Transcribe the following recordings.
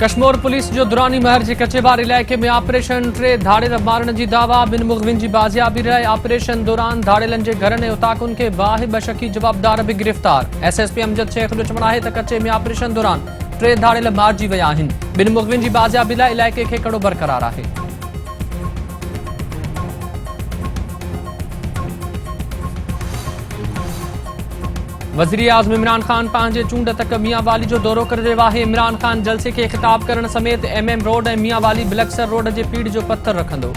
Kashmir police जो दुरानी महर के कचेबार इलाके में ऑपरेशन टे धाड़ेल मारण की दावा बिन मुखबिन की बाजियाबी रहे। ऑपरेशन दौरान धाड़ेलन के घर ने उताकुन के बाहि बशकी जवाबदार भी गिरफ्तार। एसएसपी अमजद शेख जो चवण है तो कचे में ऑपरेशन दौरान टे धाड़ेल मारिजी विया आहिनि। बिन मुखबिन की बाजियाबी लाइ इलाके के कड़ो बरकरार है। वज़ीर आज़म इमरान खान पांजे चूंड तक मियां वाली जो दौरो कर रहियो आहे। इमरान खान जलसे के खिताब करण समेत MM रोड और मियां वाली बिलक्सर रोड के पीड़ जो पत्थर रखंदो।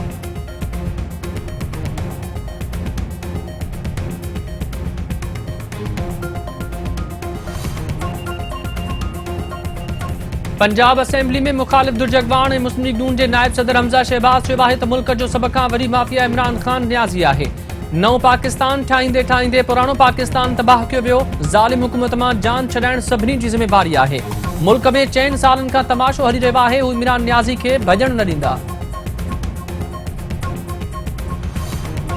पंजाब असेंबली में मुखालिफ दुर्जगवान और मुस्लिम लीग नून के नायब सदर हमजा शहबाज चयो आहे तो मुल्क जो सब खां वडी माफिया इमरान खान न्याज़ी है। नओं पाकिस्तान ठाहींदे ठाहींदे पुरानो पाकिस्तान तबाह कियो वियो। ज़ालिम हुकूमत मां जान छॾाइण सभिनी जी ज़िम्मेवारी है। मुल्क में 4 सालन खां तमाशो हली रहियो आहे। इमरान न्याज़ी के भॼण न ॾींदा।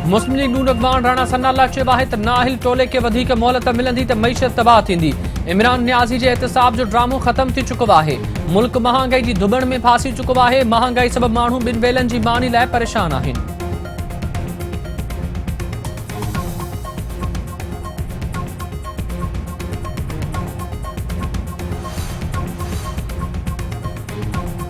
मुस्लिम लीग नून अॻवान राणा सनाउल्लाह चयो आहे त नाहिल टोले के वधीक मोहलत मिलंदी त मईशत तबाह थींदी। इमरान न्याज़ी के एहतसाब जो ड्रामो खत्म थी चुको है। मुल्क महांगाई की धुबण में फासी चुको है। महांगाई सबब माण्हू ॿिन वेलनि जी मानी लाइ परेशान आहिनि।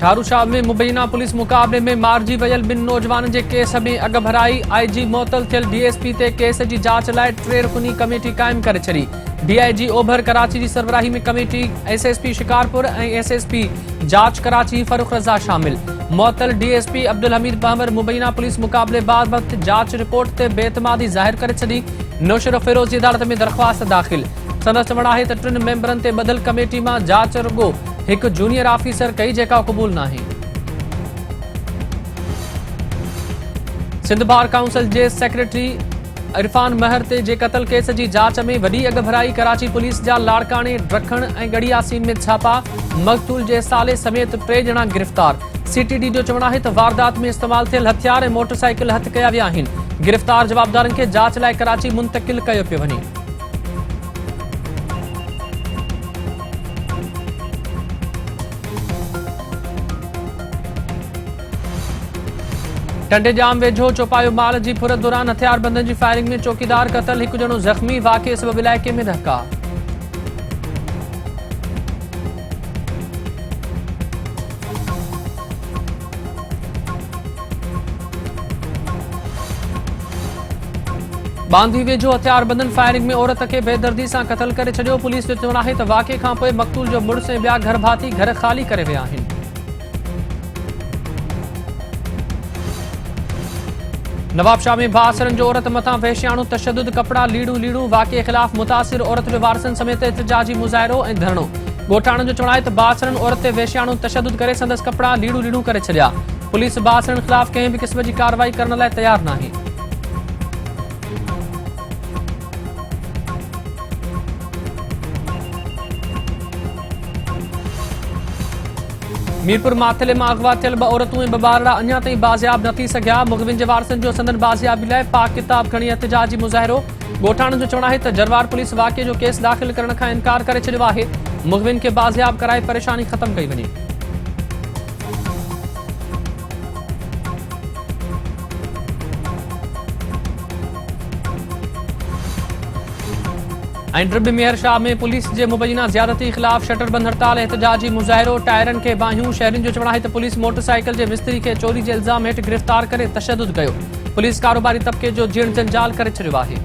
ठारू शाह में मुबैना पुलिस मुकाबले में मारिजी वयल 2 नौजवान के केस में अग भराई। IG मुअतल थियल DSP ते केस की जांच लाइ 3 रुकनी कमेटी कायम करे छड़ी। DIG ओभर कराची की सरबराही में कमेटी SSP शिकारपुर और SSP जांच कराची फरूख रजा शामिल। मुअतल DSP अब्दुल हमीद बहमर मुबैना पुलिस मुकाबले बाबत जांच रिपोर्ट ते बेतमादी जाहिर करे छड़ी। नौशर फिरोज की अदालत में दरख्वास्त दाखिल। संदसि चवण है तो 3 मेंबरन ते बदल कमेटी में जांच रुगो एक जूनियर ऑफिसर कई जेका कबूल ना है। सिंध बार काउंसिल के सेक्रेटरी इरफान महर ते जे कतल केस की जांच में वडी अग भराई। कराची पुलिस जा लाड़काने ड्रखण और गड़ियासीन में छापा। मकतूल के साले समेत 3 जना गिरफ्तार। CTD जो चवण है तो वारदात में इस्तेमाल थियल हथियार और मोटरसाइकिल हथ कया विया आहिनि। गिरफ्तार जवाबदारन के जांच लाइ कराची मुंतकिल कयो पियो वञे। टंडे जाम वेझो चौपायो माल की फुरत दौरान हथियारबंदन की फायरिंग में चौकीदार कतल। 1 जणो जख्मी। वाक़े सबब इलाके में धक्का। बांधी वेझो हथियारबंदन फायरिंग में औरत के बेदर्दी से कतल करे छड़ियो। पुलिस जो चवण है तो वाक़े खां पोइ मकतूल जो मुड़स ऐं ॿिया घर भाती घर खाली करे विया आहिनि। नवाबशाह में भासरन जो औरत मथा वेश्याणु तशद्दुद कपड़ा लीड़ू। वाक़े खिलाफ मुतासिर औरत जो वारसन समेत एहतजाजी मुजाहिरो और धरणो। गोठाणन जो चवण है तो भासरन औरत ते वेश्याणु तशद्दुद करे संदस कपड़ा लीड़ू करे छड़िया। पुलिस भासरन खिलाफ कंहिं भी किस्म की कार्रवाई करण लाइ तैयार न है। मीरपुर माथले में अगवा थियल 2 औरतूं ऐं 2 ॿारड़ा अञा ताईं बाज़ियाब न थी सघिया। मुखबिन जे वारसनि जो संदन बाज़ियाबी लाइ पाक किताब खणी एहतजाजी मुज़ाहिरो। गोठाणन जो चवण है तो जरवार पुलिस वाक़े जो केस दाख़िल करण का इनकार करे छॾियो आहे। मुखबिन के बाज़ियाब कराए परेशानी खत्म कई वञे। ड्रिब मेहर शाह में पुलिस के मुबैना ज्यादती खिलाफ शटरबंद हड़ताल एहतजाजी मुजाहिरो। टायरन के बाहियूं। शहरिन जो चवण है तो पुलिस मोटरसाइकिल के मिस्त्री के चोरी के इल्जाम हेठ गिरफ्तार करे तशद्दुद कयो। पुलिस कारोबारी तबके जो जीण जंजाल करे छॾियो आहे।